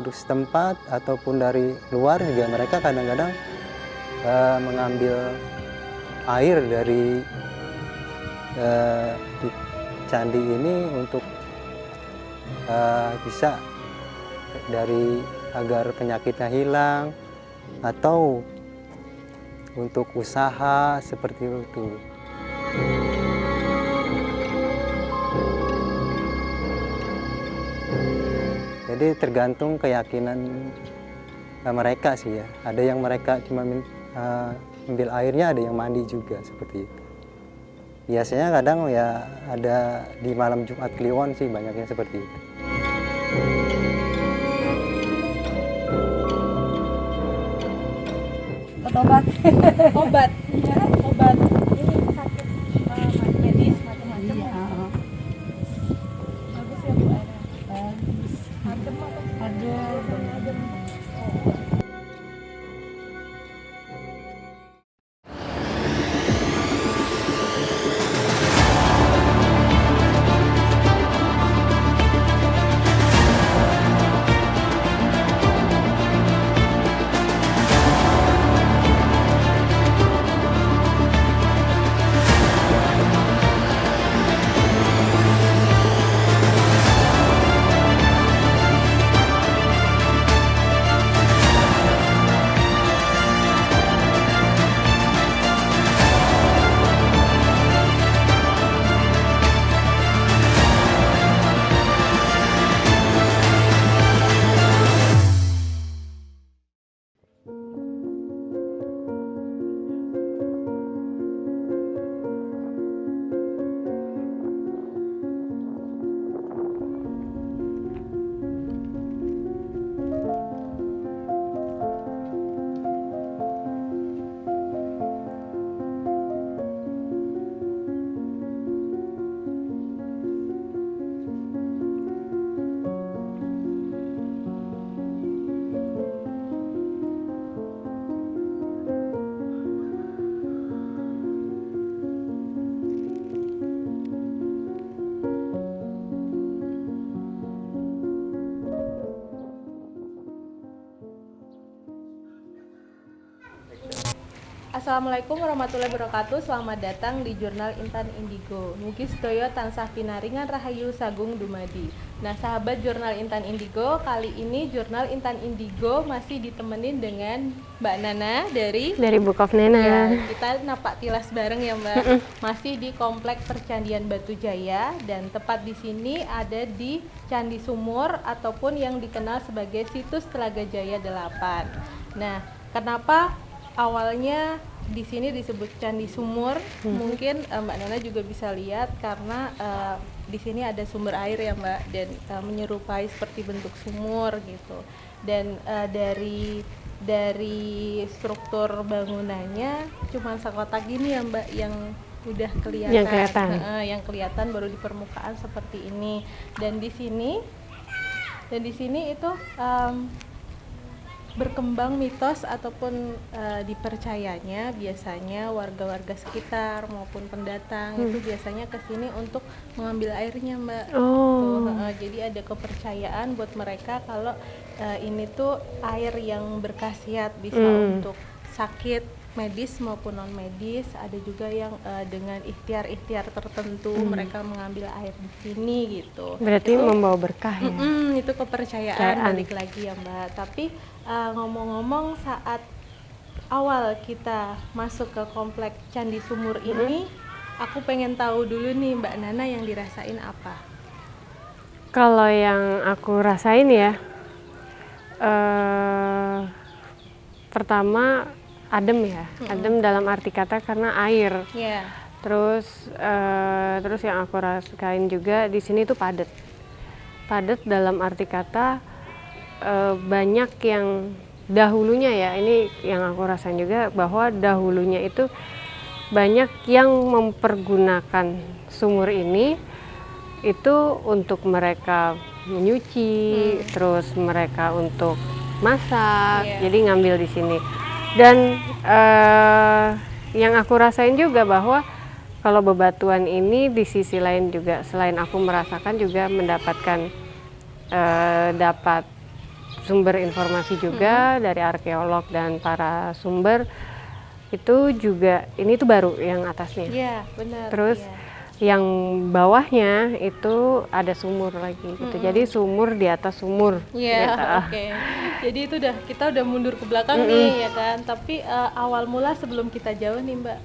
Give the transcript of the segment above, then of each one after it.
penduduk setempat ataupun dari luar juga mereka kadang-kadang mengambil air dari di candi ini untuk bisa dari agar penyakitnya hilang atau untuk usaha seperti itu. Jadi tergantung keyakinan mereka sih ya. Ada yang mereka cuma ambil airnya, ada yang mandi juga seperti itu. Biasanya kadang ya ada di malam Jumat Kliwon sih banyaknya seperti itu. Obat, obat, ya, obat ini sakit medis macam-macam. Iya. Bagus ya Bu airnya. Bagus. Adem atau adem? Assalamualaikum warahmatullahi wabarakatuh. Selamat datang di Jurnal Intan Indigo. Mugi sedaya tansah pinaringan rahayu sagung dumadi. Nah, sahabat Jurnal Intan Indigo, kali ini Jurnal Intan Indigo masih ditemenin dengan Mbak Nana dari Book of Nana. Ya, kita napak tilas bareng ya Mbak. Masih di Komplek Percandian Batu Jaya dan tepat di sini ada di Candi Sumur ataupun yang dikenal sebagai situs Telaga Jaya 8. Nah, kenapa awalnya di sini disebut Candi Sumur? Mungkin Mbak Nana juga bisa lihat karena di sini ada sumber air ya Mbak, dan menyerupai seperti bentuk sumur gitu. Dan dari struktur bangunannya cuma sekotak gini ya Mbak yang udah kelihatan. Yang kelihatan baru di permukaan seperti ini. Dan di sini itu berkembang mitos ataupun dipercayanya biasanya warga-warga sekitar maupun pendatang itu biasanya ke sini untuk mengambil airnya Mbak. Jadi ada kepercayaan buat mereka kalau ini tuh air yang berkhasiat, bisa untuk sakit medis maupun non medis. Ada juga yang dengan ikhtiar-ikhtiar tertentu mereka mengambil air di sini gitu. Berarti itu membawa berkah ya? Itu kepercayaan balik lagi ya Mbak. Tapi ngomong-ngomong, saat awal kita masuk ke komplek Candi Sumur ini, aku pengen tahu dulu nih Mbak Nana yang dirasain apa? Kalau yang aku rasain ya, pertama adem ya, adem dalam arti kata karena air. Terus yang aku rasain juga di sini tuh padat dalam arti kata banyak yang dahulunya ya, ini yang aku rasain juga bahwa dahulunya itu banyak yang mempergunakan sumur ini itu untuk mereka menyuci, terus mereka untuk masak, jadi ngambil di sini. Dan yang aku rasain juga bahwa kalau bebatuan ini di sisi lain juga selain aku merasakan juga mendapatkan dapat sumber informasi juga dari arkeolog dan para sumber itu juga ini tuh baru yang atasnya. Iya, benar. Terus iya. yang bawahnya itu ada sumur lagi gitu. Jadi sumur di atas sumur. Iya, gitu. oke. Jadi itu kita udah mundur ke belakang nih ya kan. Tapi awal mula sebelum kita jauh nih Mbak,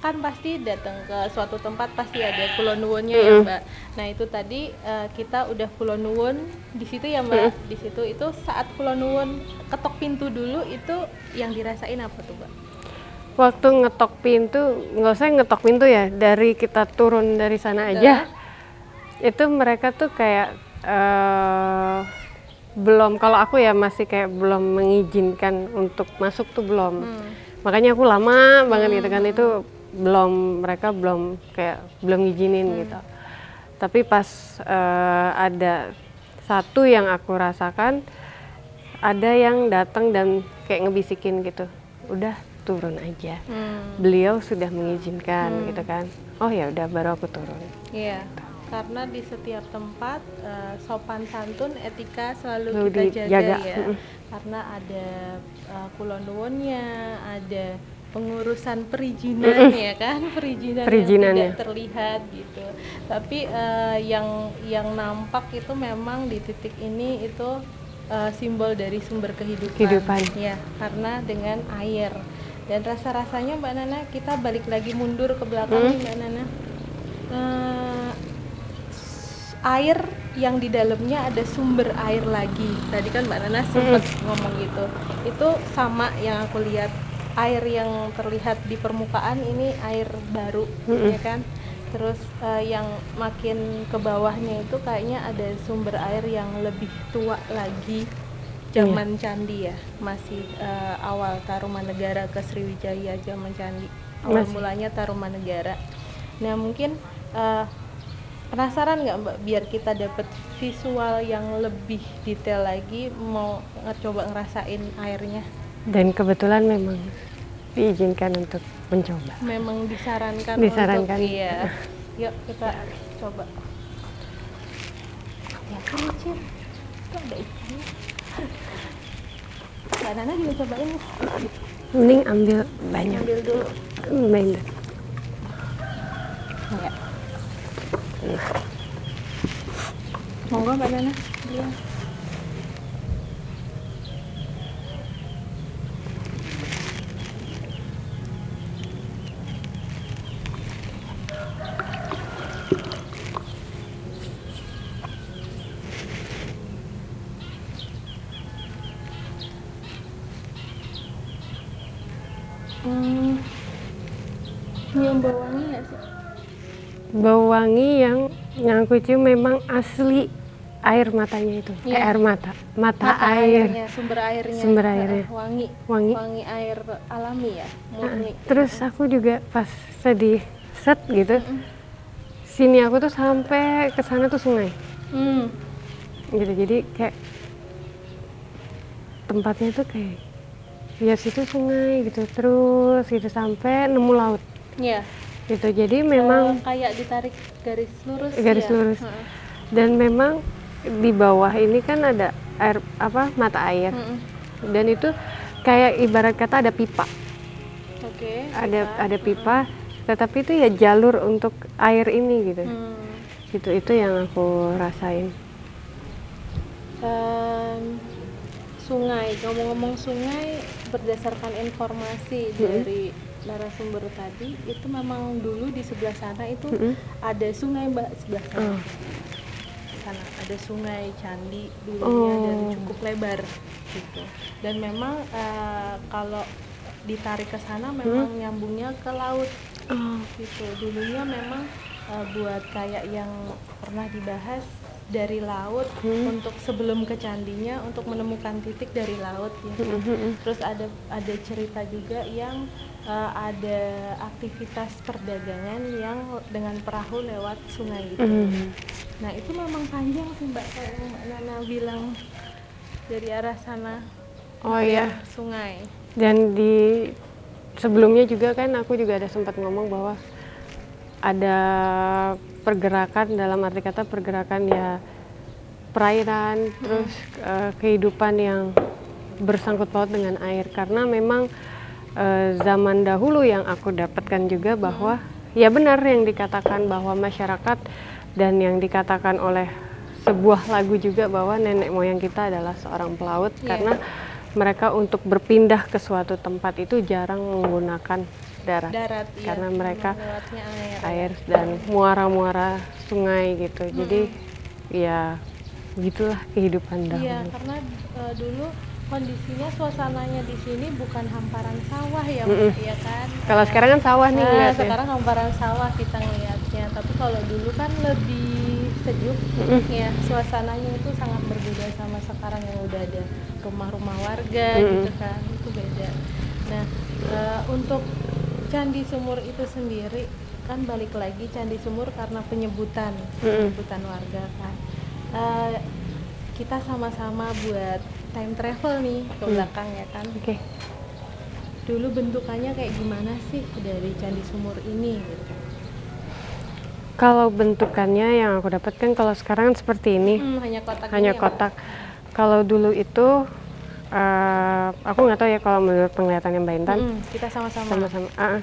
kan pasti datang ke suatu tempat pasti ada Pulau Nuwunnya ya Mbak. Nah itu tadi kita udah Pulau Nuwun di situ ya Mbak. Di situ itu saat Pulau Nuwun ketok pintu dulu itu yang dirasain apa tuh Mbak? Waktu ngetok pintu, nggak usah ngetok pintu ya, dari kita turun dari sana aja, itu mereka tuh kayak belum, kalau aku ya masih kayak belum mengizinkan untuk masuk tuh belum. Makanya aku lama banget gitu kan, itu mereka belum ngizinin gitu. Tapi pas ada satu yang aku rasakan, ada yang datang dan kayak ngebisikin gitu, udah turun aja. Beliau sudah mengizinkan gitu kan. Oh ya udah, baru aku turun. Iya. Karena di setiap tempat sopan santun, etika selalu kita jaga ya. Karena ada Kulon Nuwunnya, ada pengurusan perizinan ya kan, perizinan yang tidak terlihat gitu. Tapi yang nampak itu memang di titik ini itu simbol dari sumber kehidupan. Ya, karena dengan air. Dan rasa-rasanya Mbak Nana, kita balik lagi mundur ke belakang nih Mbak Nana. Air yang di dalamnya ada sumber air lagi. Tadi kan Mbak Nana sempat ngomong gitu. Itu sama yang aku lihat, air yang terlihat di permukaan ini air baru, ya kan? Terus yang makin ke bawahnya itu kayaknya ada sumber air yang lebih tua lagi. Zaman Candi ya, masih awal Tarumanegara ke Sriwijaya zaman Candi. Awal mulanya Tarumanegara. Nah mungkin penasaran nggak Mbak, biar kita dapat visual yang lebih detail lagi, mau coba ngerasain airnya. Dan kebetulan memang diizinkan untuk mencoba. Memang disarankan. Untuk, iya. Yuk kita coba. Ya kan Cir, itu ada ikannya. Mbak Nana juga cobain. Mending ambil banyak. Ambil dulu. Banyak. Ya. Monggo Mbak Nana. Iya. Nyium bau wangi nggak sih? Bau wangi yang aku cium memang asli air matanya itu, air mata air. Sumber airnya. Sumber airnya. Wangi air alami ya, murni. Terus aku juga pas sedih set gitu, sini aku tuh sampai ke sana tuh sungai. Gitu, jadi kayak tempatnya tuh kayak ya situ sungai gitu, terus gitu sampai nemu laut. Iya. Gitu, jadi memang kayak ditarik garis lurus. Lurus. Dan memang di bawah ini kan ada air mata air. Dan itu kayak ibarat kata ada pipa. Oke. Ada pipa, tetapi itu ya jalur untuk air ini gitu. Gitu, itu yang aku rasain. Sungai, ngomong-ngomong sungai, berdasarkan informasi dari narasumber tadi, itu memang dulu di sebelah sana itu ada sungai Mbak, sebelah sana. Sana ada sungai Candi dulunya dan cukup lebar gitu. Dan memang kalau ditarik ke sana memang nyambungnya ke laut. Gitu. Dulunya memang buat kayak yang pernah dibahas dari laut untuk sebelum ke candinya, untuk menemukan titik dari laut ya. Terus ada cerita juga yang ada aktivitas perdagangan yang dengan perahu lewat sungai gitu. Nah itu memang panjang sih Mbak, kayak yang Mbak Nana bilang, dari arah sana. Oh iya, sungai. Dan di sebelumnya juga kan aku juga ada sempat ngomong bahwa ada pergerakan, dalam arti kata pergerakan ya perairan, terus kehidupan yang bersangkut paut dengan air. Karena memang zaman dahulu yang aku dapatkan juga bahwa ya benar yang dikatakan bahwa masyarakat dan yang dikatakan oleh sebuah lagu juga bahwa nenek moyang kita adalah seorang pelaut, karena mereka untuk berpindah ke suatu tempat itu jarang menggunakan darat, karena mereka air dan muara-muara sungai gitu. Jadi ya gitulah kehidupan dahulu. Iya, karena dulu kondisinya suasananya di sini bukan hamparan sawah ya, Mbak, ya kan? Kalau sekarang kan sawah nih ngeliatnya. Sekarang hamparan sawah kita ngelihatnya, tapi kalau dulu kan lebih sejuk ya, suasananya itu sangat berbeda sama sekarang yang udah ada rumah-rumah warga gitu kan, itu beda. Nah, untuk Candi Sumur itu sendiri kan balik lagi Candi Sumur karena penyebutan warga kan. Kita sama-sama buat time travel nih ke belakang ya kan. Oke. Dulu bentukannya kayak gimana sih dari Candi Sumur ini gitu? Kalau bentukannya yang aku dapatkan kalau sekarang seperti ini, hanya kotak. hanya ini kotak. Kalau dulu itu aku nggak tahu ya kalau menurut penglihatannya Mbak Intan. Kita sama-sama.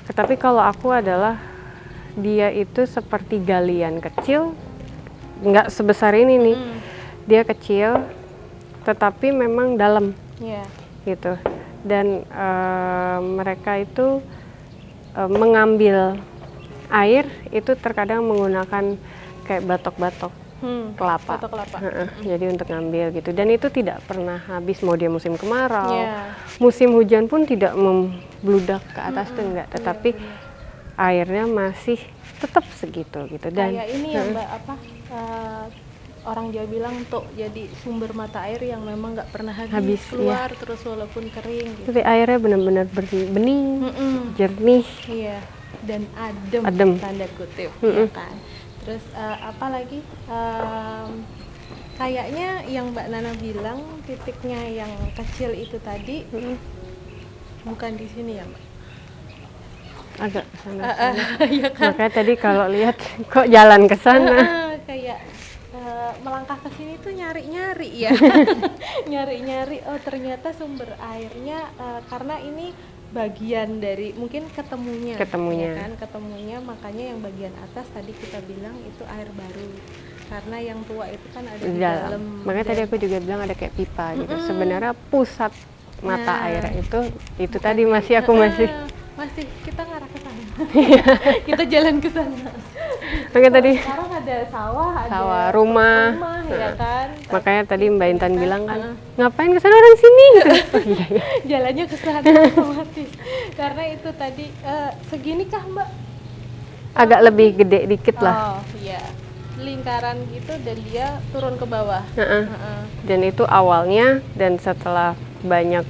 Tetapi kalau aku adalah dia itu seperti galian kecil, nggak sebesar ini nih. Dia kecil, tetapi memang dalam, gitu. Dan mereka itu mengambil air itu terkadang menggunakan kayak batok-batok kelapa. Jadi untuk ngambil gitu. Dan itu tidak pernah habis, mau dia musim kemarau, musim hujan pun tidak membludak ke atas tuh enggak. Tetapi airnya masih tetap segitu gitu. Dan kayak ini ya Mbak, orang Jawa bilang tuh jadi sumber mata air yang memang nggak pernah habis keluar terus walaupun kering gitu. Tapi airnya benar-benar bening, jernih. Iya. Dan adem, tanda kutip ya kan. Terus apalagi kayaknya yang Mbak Nana bilang titiknya yang kecil itu tadi bukan di sini ya Mbak? Agak sana. Ya kan? Makanya tadi kalau lihat kok jalan ke sana. Kayak melangkah ke sini tuh nyari-nyari ya. Nyari-nyari, oh ternyata sumber airnya karena ini bagian dari mungkin ketemunya ya kan, ketemunya makanya yang bagian atas tadi kita bilang itu air baru karena yang tua itu kan ada di dalam. Makanya tadi aku juga bilang ada kayak pipa gitu. Sebenarnya pusat mata air itu tadi masih kita ngarah ke sana. Kita jalan ke sana. Makanya tadi sekarang ada sawah, rumah ya kan. Makanya tadi Mbak Intan bilang kan, ngapain ke sana orang sini gitu. Jalannya ke sana otomatis. Karena itu tadi segini kah Mbak? Agak lebih gede dikit lah. Oh iya. Lingkaran gitu dan dia turun ke bawah. Dan itu awalnya, dan setelah banyak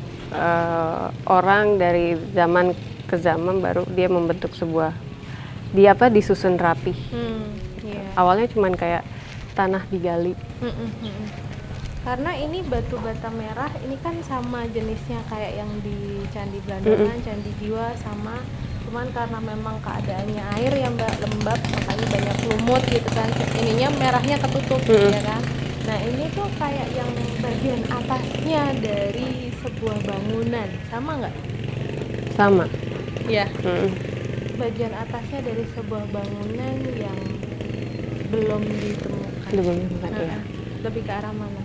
orang dari zaman ke zaman baru dia membentuk sebuah disusun rapi. Awalnya cuman kayak tanah digali. Karena ini batu bata merah ini kan sama jenisnya kayak yang di Candi Blandongan, Candi Jiwa sama, cuman karena memang keadaannya air yang lembab makanya banyak lumut gitu kan, ininya merahnya ketutup ya kan. Nah ini tuh kayak yang bagian atasnya dari sebuah bangunan, sama nggak? Sama. Ya. Bagian atasnya dari sebuah bangunan yang belum ditemukan. Ya. Lebih ke arah mana?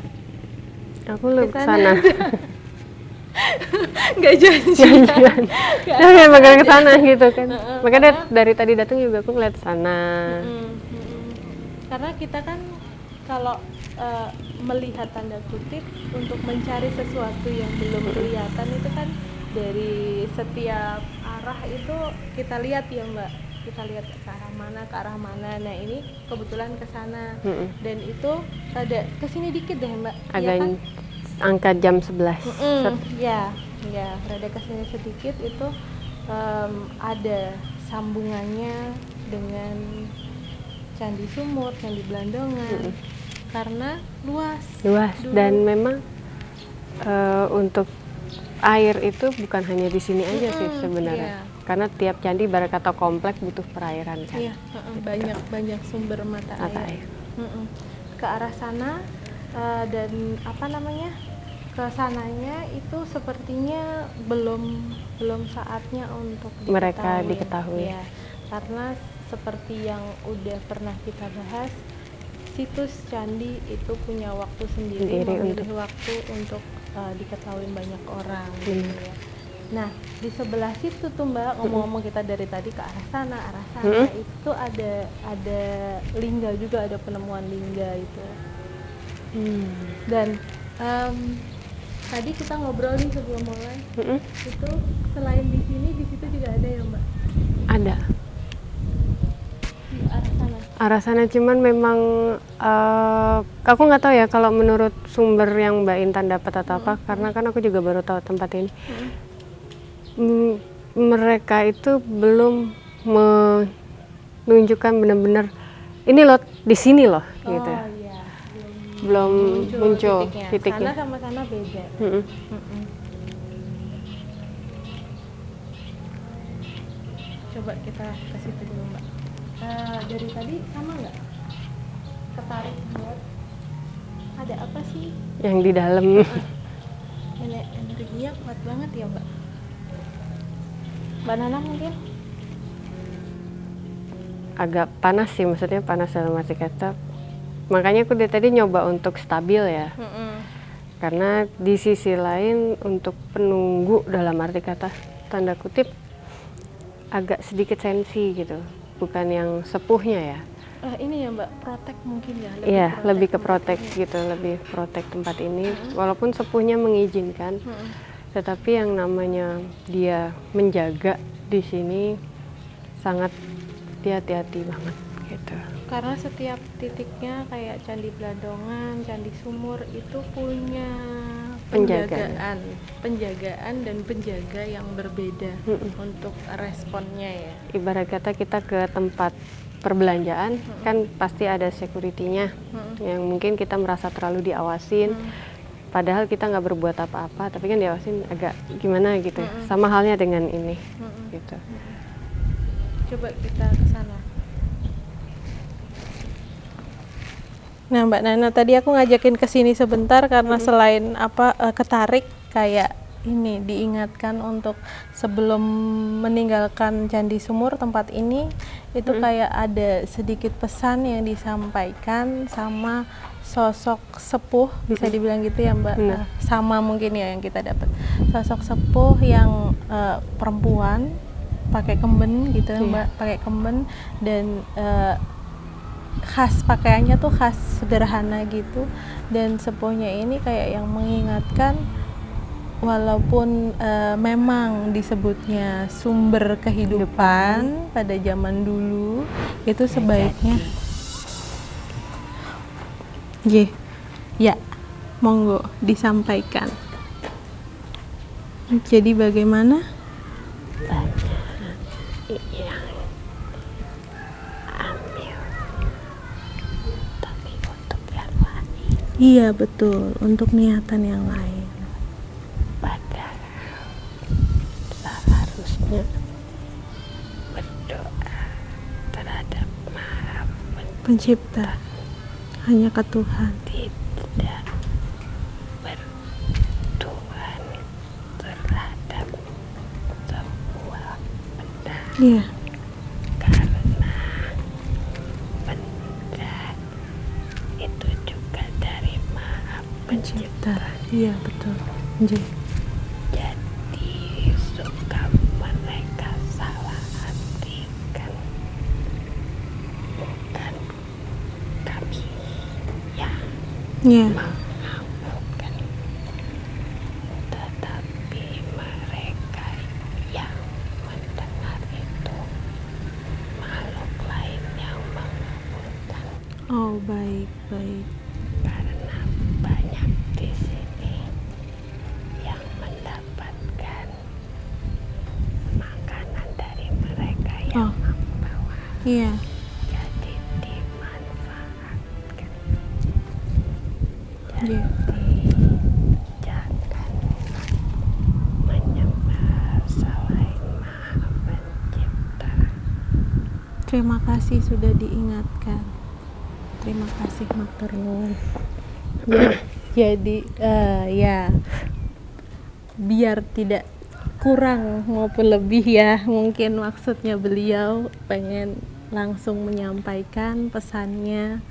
Aku lebih ke sana. Nggak janjian. Nah, bakal ke sana gitu kan. Makanya dari tadi datang juga aku ngeliat sana. Karena kita kan kalau melihat tanda kutip untuk mencari sesuatu yang belum kelihatan itu kan dari setiap arah itu kita lihat ya Mbak, kita lihat ke arah mana. Nah ini kebetulan ke sana dan itu ada kesini dikit deh Mbak. Agak ya kan? Angka jam 11. Ya, rada kesini sedikit itu ada sambungannya dengan Candi Sumur, Candi Blandongan karena luas dan memang untuk air itu bukan hanya di sini aja sih sebenarnya. Karena tiap candi ibarat kata komplek butuh perairan kan. Banyak sumber mata air. Ke arah sana dan apa namanya, kesananya itu sepertinya belum saatnya untuk Mereka diketahui. Ya, karena seperti yang udah pernah kita bahas, situs candi itu punya waktu sendiri memilih waktu untuk diketahui banyak orang gitu ya. Nah, di sebelah situ tuh Mbak, ngomong-ngomong kita dari tadi ke arah sana itu ada lingga juga, ada penemuan lingga itu. Dan tadi kita ngobrol nih sebelum mulai, itu selain di sini, di situ juga ada ya Mbak? Ada. Di arah sana? Arah sana, cuman memang aku nggak tahu ya kalau menurut sumber yang Mbak Intan dapat atau apa, karena kan aku juga baru tahu tempat ini. Mereka itu belum menunjukkan benar-benar ini loh, di sini loh, gitu. Iya. Belum muncul titiknya. Sana sama sana beda. Coba kita ke situ dulu Mbak. Dari tadi sama nggak? Ketarik buat ada apa sih? Yang di dalam. Energinya kuat banget ya Mbak. Mbak Nana mungkin? Agak panas sih, maksudnya panas dalam arti kata. Makanya aku dari tadi nyoba untuk stabil ya. Karena di sisi lain untuk penunggu dalam arti kata tanda kutip agak sedikit sensi gitu. Bukan yang sepuhnya ya. Ini ya Mbak, protek mungkin ya? Iya, lebih ke protek gitu, lebih protek tempat ini. Walaupun sepuhnya mengizinkan, tetapi yang namanya dia menjaga di sini sangat hati-hati banget gitu. Karena setiap titiknya kayak Candi Bladongan, Candi Sumur itu punya penjagaan dan penjaga yang berbeda untuk responnya ya. Ibarat kata kita ke tempat perbelanjaan kan pasti ada security-nya yang mungkin kita merasa terlalu diawasin. Padahal kita nggak berbuat apa-apa, tapi kan diawasin agak gimana gitu. Sama halnya dengan ini, gitu. Coba kita ke sana. Nah Mbak Nana, tadi aku ngajakin ke sini sebentar karena selain ketarik kayak ini diingatkan untuk sebelum meninggalkan Candi Sumur tempat ini itu kayak ada sedikit pesan yang disampaikan sama sosok sepuh, bisa dibilang gitu ya Mbak. Sama mungkin ya yang kita dapat, sosok sepuh yang perempuan pakai kemben gitu Mbak, pakai kemben dan khas pakaiannya tuh khas sederhana gitu, dan sepuhnya ini kayak yang mengingatkan walaupun memang disebutnya sumber kehidupan pada zaman dulu itu sebaiknya ya monggo disampaikan. Jadi bagaimana? Iya betul, untuk niatan yang lain. Padahal seharusnya berdoa terhadap Maha Pencipta, hanya ke Tuhan. Tidak berdoa terhadap sebuah benda. Iya. Pencipta, iya betul. Jadi suka mereka salah artikan, bukan kami yang mengamukan, tetapi mereka yang mendengar itu makhluk lain yang mengamukan. Oh baik. Karena banyak di sini yang mendapatkan makanan dari mereka yang membawa. Iya. Jadi dimanfaatkan. Jadi jangan menyembah selain Maha Pencipta. terima kasih sudah diingatkan. Terima kasih matur nuwun. Jadi ya biar tidak kurang maupun lebih ya, mungkin maksudnya beliau pengen langsung menyampaikan pesannya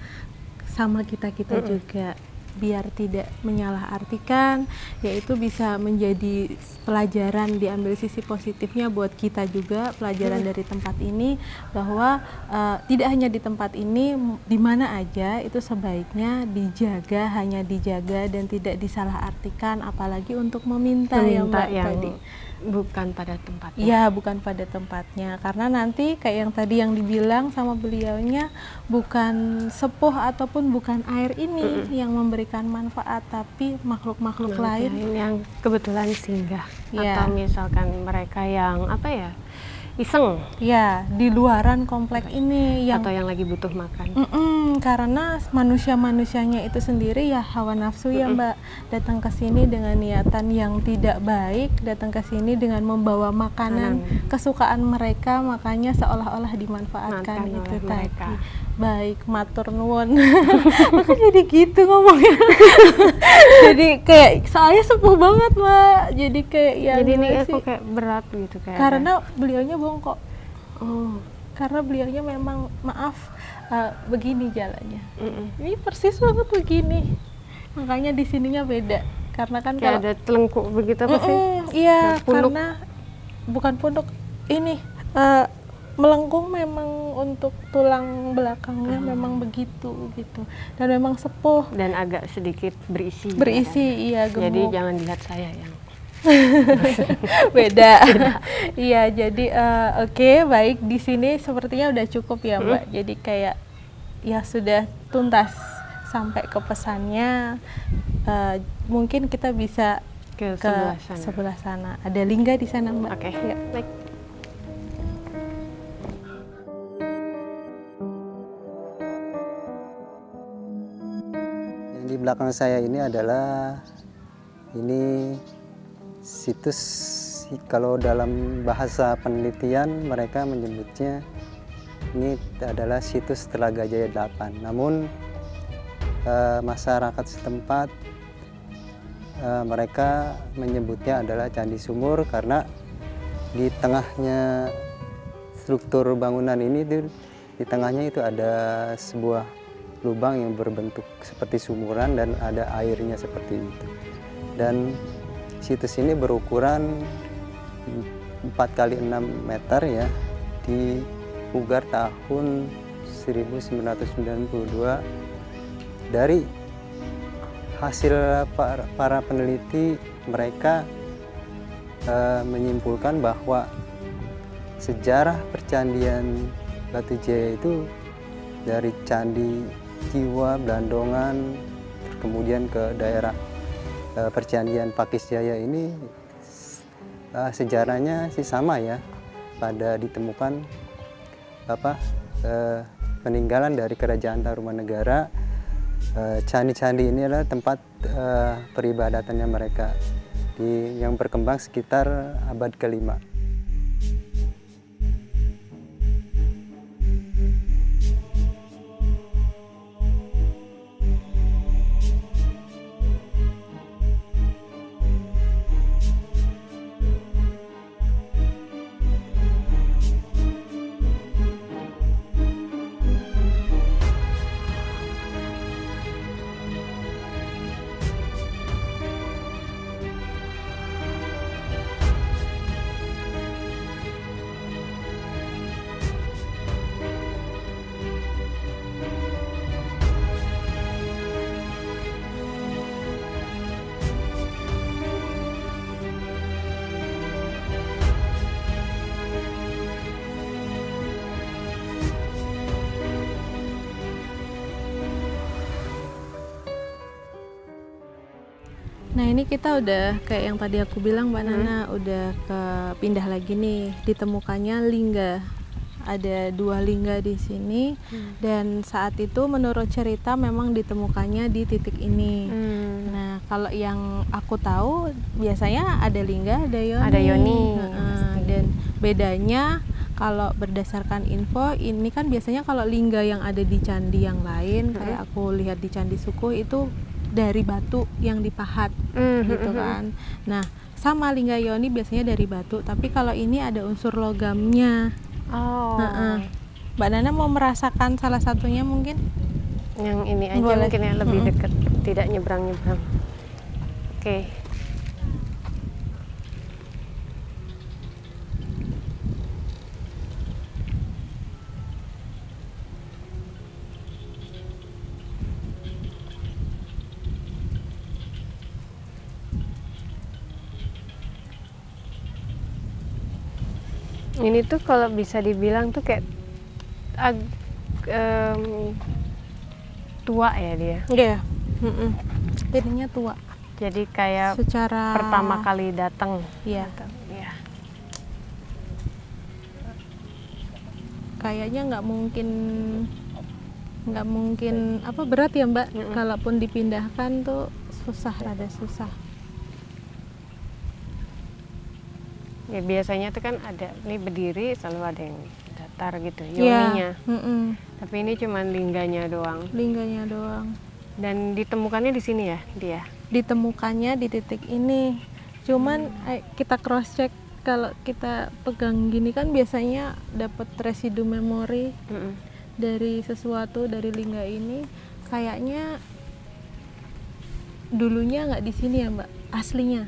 sama kita-kita juga, biar tidak menyalahartikan, yaitu bisa menjadi pelajaran, diambil sisi positifnya buat kita juga, pelajaran dari tempat ini, bahwa tidak hanya di tempat ini, di mana aja itu sebaiknya dijaga, hanya dijaga dan tidak disalahartikan, apalagi untuk meminta ya Mbak yang tadi. bukan pada tempatnya. Iya, bukan pada tempatnya. Karena nanti kayak yang tadi yang dibilang sama beliaunya, bukan sepuh ataupun bukan air ini yang memberikan manfaat, tapi makhluk-makhluk lain. yang kebetulan singgah, Ya. atau misalkan mereka yang apa ya, iseng, Ya, di luaran komplek ini yang atau yang lagi butuh makan. karena manusia-manusianya itu sendiri ya hawa nafsu ya Mbak, datang ke sini dengan niatan yang tidak baik, datang ke sini dengan membawa makanan kesukaan mereka, makanya seolah-olah dimanfaatkan Makan itu oleh tadi. mereka. Baik, matur nuwun. Aku jadi gitu ngomongnya. Jadi kayak soalnya sepuh banget Mbak, jadi kayak ya Jadi ini gimana aku sih? kayak berat gitu kayak. Karena beliaunya bongkok. oh, Karena beliaunya memang maaf begini jalannya. Ini persis banget begini. Makanya di sininya beda. Karena kan kayak kalau ada telengkuk begitu apa sih? iya, Kayak punduk. karena bukan punduk. Ini melengkung memang untuk tulang belakangnya memang begitu gitu. Dan memang sepuh. Dan agak sedikit berisi. Berisi, iya, gemuk. Jadi jangan dilihat saya yang Beda. Iya, jadi oke, baik, di sini sepertinya udah cukup ya Mbak. Jadi kayak ya sudah tuntas sampai ke pesannya. Mungkin kita bisa ke ke sebelah sana. sebelah sana. Ada lingga di sana Mbak. Oke. Ya. Baik. Yang di belakang saya ini adalah situs, kalau dalam bahasa penelitian mereka menyebutnya ini adalah situs Telaga Jaya 8. Namun masyarakat setempat mereka menyebutnya adalah Candi Sumur karena di tengahnya struktur bangunan ini, di tengahnya itu ada sebuah lubang yang berbentuk seperti sumuran dan ada airnya seperti itu. Dan situs ini berukuran 4 kali 6 meter ya, dipugar tahun 1992. Dari hasil para peneliti, mereka menyimpulkan bahwa sejarah percandian Batu Jaya itu dari Candi Jiwa, Blandongan, kemudian ke daerah percandian Pakis Jaya ini sejarahnya sih sama ya, pada ditemukan peninggalan dari Kerajaan Tarumanegara. Candi-candi ini adalah tempat peribadatannya mereka yang berkembang sekitar abad ke-5. Nah ini kita udah kayak yang tadi aku bilang Mbak Nana, udah ke pindah lagi nih, ditemukannya lingga. Ada 2 lingga di sini, dan saat itu menurut cerita memang ditemukannya di titik ini. Nah kalau yang aku tahu biasanya ada lingga, ada yoni. Ada yoni. Dan bedanya kalau berdasarkan info ini kan biasanya kalau lingga yang ada di candi yang lain, kayak aku lihat di Candi Sukuh itu dari batu yang dipahat gitu kan. Nah, sama lingga yoni biasanya dari batu, tapi kalau ini ada unsur logamnya. Oh. Mbak Nana mau merasakan salah satunya mungkin? Yang ini aja Boleh. mungkin ya, lebih dekat, tidak nyebrang-nyebrang. Oke. Ini tuh kalau bisa dibilang tuh kayak tua ya dia. Iya. Jadinya tua. Jadi kayak Secara pertama kali datang. Iya. Iya. Kayaknya nggak mungkin apa berat ya Mbak. Kalaupun dipindahkan tuh rada susah. Ya biasanya tuh kan ada nih berdiri selalu ada yang datar gitu Iya. yoninya. Tapi ini cuma lingganya doang. Lingganya doang. Dan ditemukannya di sini ya dia. Ditemukannya di titik ini. Cuman kita cross check, kalau kita pegang gini kan biasanya dapat residu memori dari sesuatu dari lingga ini. Kayaknya dulunya nggak di sini ya Mbak, aslinya.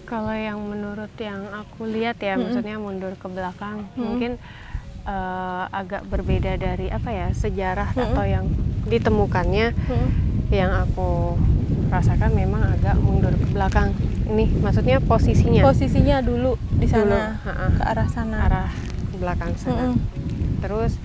Kalau yang menurut yang aku lihat ya, maksudnya mundur ke belakang, mungkin agak berbeda dari apa ya sejarah atau yang ditemukannya. Yang aku rasakan memang agak mundur ke belakang. Ini maksudnya posisinya. Posisinya dulu di sana, Dulu, ke arah sana. Arah belakang sana. Terus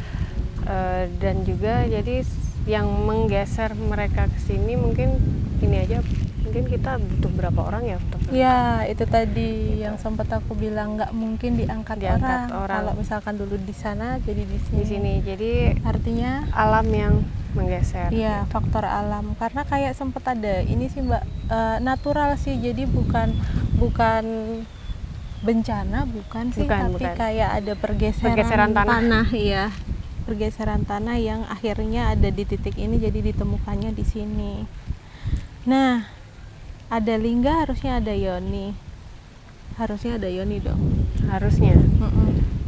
dan juga jadi yang menggeser mereka ke sini mungkin ini aja. Mungkin kita butuh berapa orang ya untuk Ya, itu tadi yang sempat aku bilang nggak mungkin diangkat orang. Kalau misalkan dulu di sana, jadi di sini. di sini. Jadi Artinya alam yang menggeser. iya, faktor alam. Karena kayak sempat ada ini sih Mbak, natural sih. Jadi bukan bencana, bukan sih, tapi kayak ada pergeseran tanah, iya. Pergeseran tanah yang akhirnya ada di titik ini, jadi ditemukannya di sini. Nah, ada lingga, harusnya ada yoni. Harusnya ada yoni dong. Harusnya.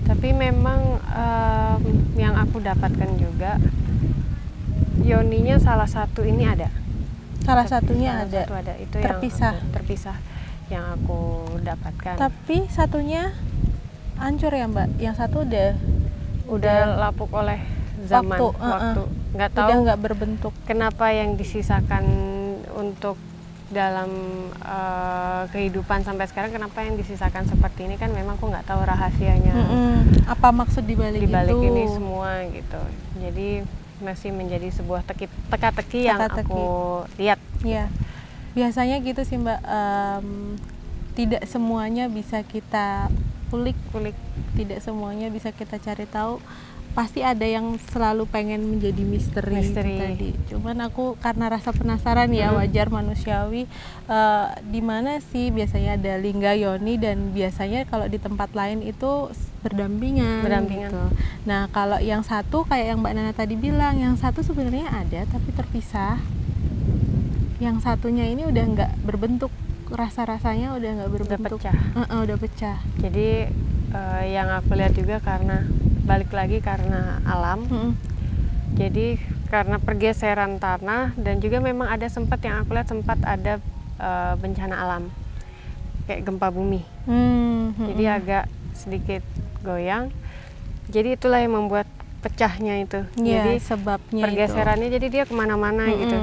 Tapi memang yang aku dapatkan juga yoninya salah satu ini ada. Salah satunya Salah ada. satu ada. Itu terpisah. yang terpisah yang aku dapatkan. Tapi satunya hancur ya Mbak. Yang satu udah lapuk oleh zaman waktu. Nggak tahu. Udah nggak berbentuk. Kenapa yang disisakan untuk dalam kehidupan sampai sekarang, kenapa yang disisakan seperti ini, kan memang aku nggak tahu rahasianya. Apa maksud dibalik itu? Ini semua gitu. Jadi masih menjadi sebuah teka-teki yang aku lihat. Iya. Biasanya gitu sih Mbak. Tidak semuanya bisa kita kulik. Tidak semuanya bisa kita cari tahu. Pasti ada yang selalu pengen menjadi misteri. Tadi. Cuman aku karena rasa penasaran ya, wajar, manusiawi. Di mana sih biasanya ada lingga yoni, dan biasanya kalau di tempat lain itu berdampingan. Gitu. Nah, kalau yang satu kayak yang Mbak Nana tadi bilang, yang satu sebenarnya ada tapi terpisah. Yang satunya ini udah nggak berbentuk, rasa-rasanya udah nggak berbentuk. Udah pecah. Jadi yang aku lihat juga balik lagi karena alam. Jadi karena pergeseran tanah, dan juga memang ada sempat ada bencana alam kayak gempa bumi. Jadi agak sedikit goyang. Jadi itulah yang membuat pecahnya itu. Jadi sebabnya pergeserannya itu. Jadi dia kemana-mana gitu.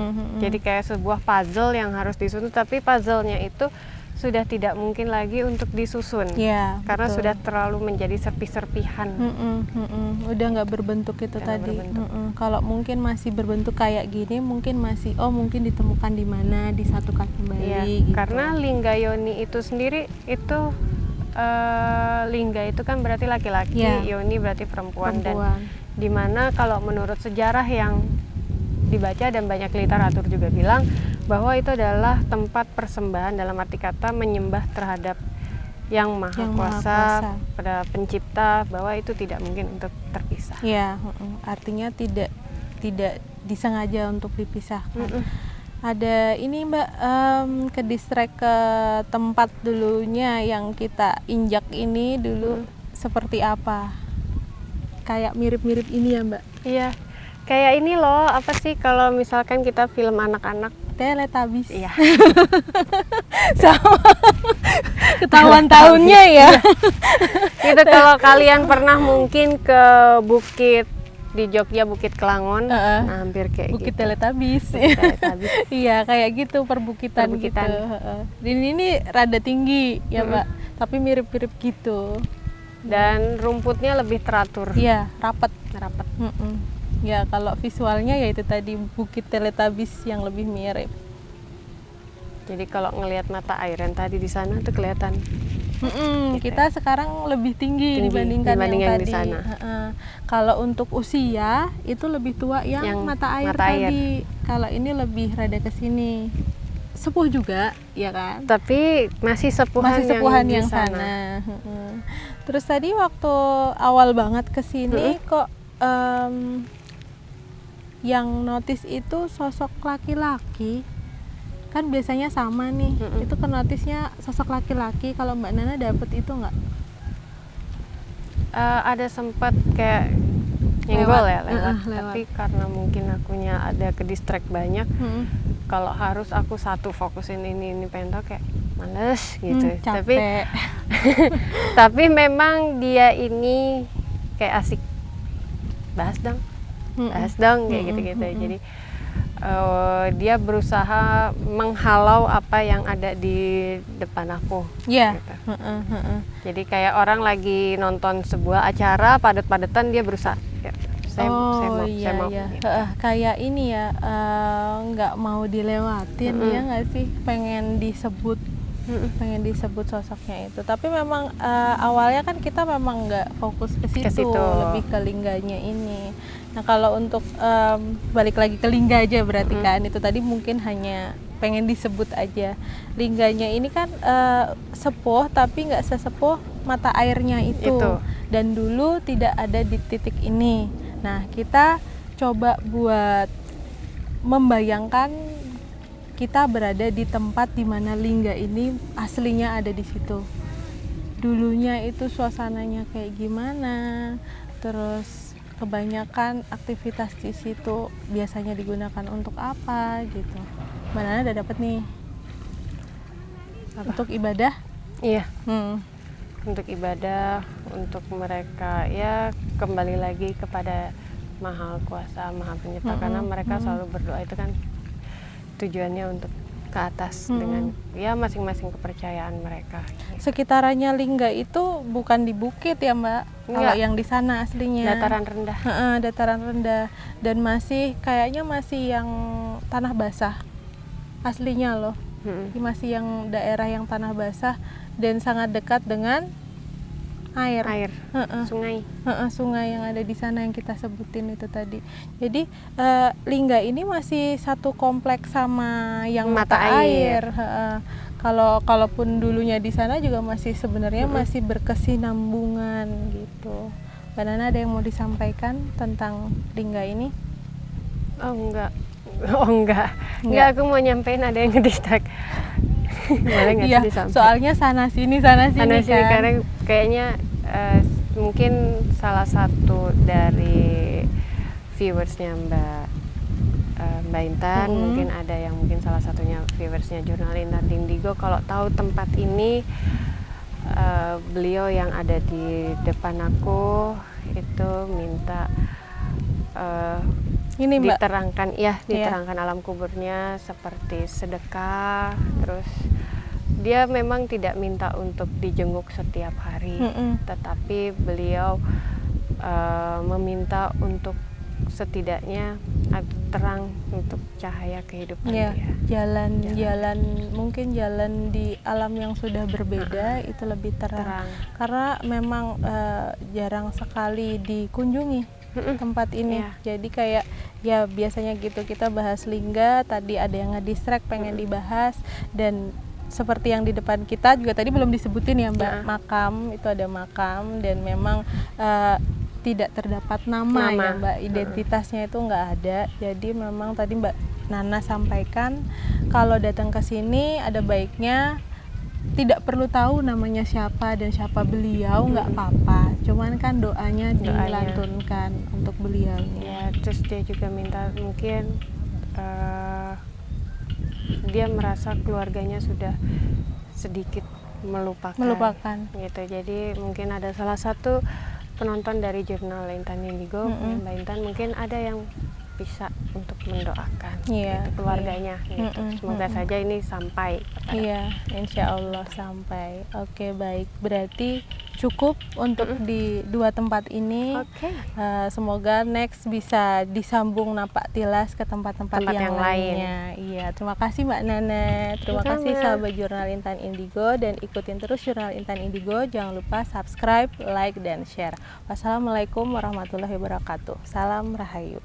Jadi kayak sebuah puzzle yang harus disusun, tapi puzzle-nya itu sudah tidak mungkin lagi untuk disusun. Karena sudah terlalu menjadi serpih-serpihan. Udah nggak berbentuk itu tadi. Kalau mungkin masih berbentuk kayak gini, mungkin masih mungkin ditemukan di mana, disatukan kembali. Gitu. Karena lingga yoni itu sendiri itu lingga itu kan berarti laki-laki, yoni berarti perempuan. Dan dimana kalau menurut sejarah yang dibaca dan banyak literatur juga bilang bahwa itu adalah tempat persembahan, dalam arti kata menyembah terhadap yang maha kuasa, pada pencipta, bahwa itu tidak mungkin untuk terpisah. Artinya tidak disengaja untuk dipisahkan. Ada ini Mbak, ke distrek ke tempat dulunya yang kita injak ini dulu seperti apa? Kayak mirip-mirip ini ya Mbak? Iya, kayak ini loh, apa sih kalau misalkan kita film anak-anak. Teletubbies. Iya. Sama ketahuan tahunnya ya. Gitu, kalau kalian pernah mungkin ke bukit di Jogja, Bukit Kelangon, nah hampir kayak Bukit gitu. Teletubbies. Bukit Teletubbies. Iya, kayak gitu perbukitan, Perbukitan. gitu. Ini rada tinggi ya Mbak, tapi mirip-mirip gitu. Dan rumputnya lebih teratur. Iya, rapat. Rapat. Ya kalau visualnya ya itu tadi Bukit Teletubbies yang lebih mirip. Jadi kalau ngelihat mata air yang tadi di sana tuh kelihatan. Kita sekarang lebih tinggi dibandingkan yang di tadi. sana. Kalau untuk usia itu lebih tua yang mata air tadi. Kalau ini lebih rada ke sini. Sepuh juga, ya kan? Tapi masih sepuhan yang di sana. Terus tadi waktu awal banget ke sini kok yang notice itu sosok laki-laki. Kan biasanya sama nih, itu ke notisnya sosok laki-laki. Kalau Mbak Nana dapet itu nggak? Ada sempat kayak nyenggol ya lewat. lewat. Tapi karena mungkin akunya ada ke distract banyak, kalau harus aku satu fokusin ini pengen tau kayak males gitu. Capek. Tapi memang dia ini kayak asik, bahas dong kayak gitu-gitu. Jadi dia berusaha menghalau apa yang ada di depan aku. Iya. Gitu. Jadi kayak orang lagi nonton sebuah acara padat-padatan, dia berusaha ya, saya mau. Gitu. Kayak ini ya, nggak mau dilewatin, ya nggak sih, pengen disebut sosoknya itu. Tapi memang awalnya kan kita memang nggak fokus ke situ, lebih ke lingganya ini. Nah kalau untuk balik lagi ke lingga aja berarti kan itu tadi mungkin hanya pengen disebut aja. Lingganya ini kan sepuh tapi nggak sesepuh mata airnya itu. Dan dulu tidak ada di titik ini. Nah kita coba buat membayangkan kita berada di tempat di mana lingga ini aslinya ada di situ. Dulunya itu suasananya kayak gimana, terus kebanyakan aktivitas di situ biasanya digunakan untuk apa gitu. Mbak Nana udah dapet nih. Untuk ibadah? Iya. Untuk ibadah, untuk mereka ya kembali lagi kepada Maha Kuasa, Maha Pencipta, karena mereka selalu berdoa itu kan tujuannya untuk ke atas dengan ya masing-masing kepercayaan mereka. Sekitarannya lingga itu bukan di bukit ya Mbak? Kalau yang di sana aslinya dataran rendah. Dataran rendah, dan kayaknya masih yang tanah basah aslinya loh. Masih yang daerah yang tanah basah dan sangat dekat dengan air. Sungai yang ada di sana yang kita sebutin itu tadi. Jadi lingga ini masih satu kompleks sama yang mata air. Kalaupun dulunya di sana juga masih sebenarnya masih berkesinambungan gitu. Mbak Nana ada yang mau disampaikan tentang lingga ini? Enggak, aku mau nyampein ada yang ngedistract. Boleh nggak sih disampaikan? Soalnya sana sini kan. Karena kayaknya mungkin salah satu dari viewersnya Mbak Intan, mungkin ada yang salah satunya viewersnya Jurnal Intan Indigo. Kalau tahu tempat ini, beliau yang ada di depan aku itu minta ini Mbak, diterangkan alam kuburnya seperti sedekah. Terus dia memang tidak minta untuk dijenguk setiap hari, tetapi beliau meminta untuk setidaknya terang untuk cahaya kehidupan dia. Jalan mungkin jalan di alam yang sudah berbeda itu lebih terang. Karena memang jarang sekali dikunjungi tempat ini. Jadi kayak ya biasanya gitu kita bahas lingga, tadi ada yang ngedistract pengen dibahas, dan seperti yang di depan kita juga tadi belum disebutin ya Mbak, makam, itu ada makam dan memang tidak terdapat nama ya Mbak, identitasnya itu nggak ada. Jadi memang tadi Mbak Nana sampaikan, kalau datang ke sini ada baiknya tidak perlu tahu namanya siapa dan siapa beliau, nggak apa-apa. Cuman kan doanya dilantunkan untuk beliaunya. Ya, terus dia juga minta mungkin dia merasa keluarganya sudah sedikit melupakan gitu. Jadi mungkin ada salah satu penonton dari jurnal Intan Indigo, Mbak Intan, mungkin ada yang bisa untuk mendoakan gitu, keluarganya gitu. Semoga saja ini sampai. Iya, insya Allah sampai. Oke, baik, berarti cukup untuk di 2 tempat ini. Semoga next bisa disambung Napak Tilas ke tempat-tempat yang lainnya. Iya, terima kasih Mbak Nana, terima kasih sahabat Jurnal Intan Indigo, dan ikutin terus Jurnal Intan Indigo. Jangan lupa subscribe, like, dan share. Wassalamualaikum warahmatullahi wabarakatuh. Salam Rahayu.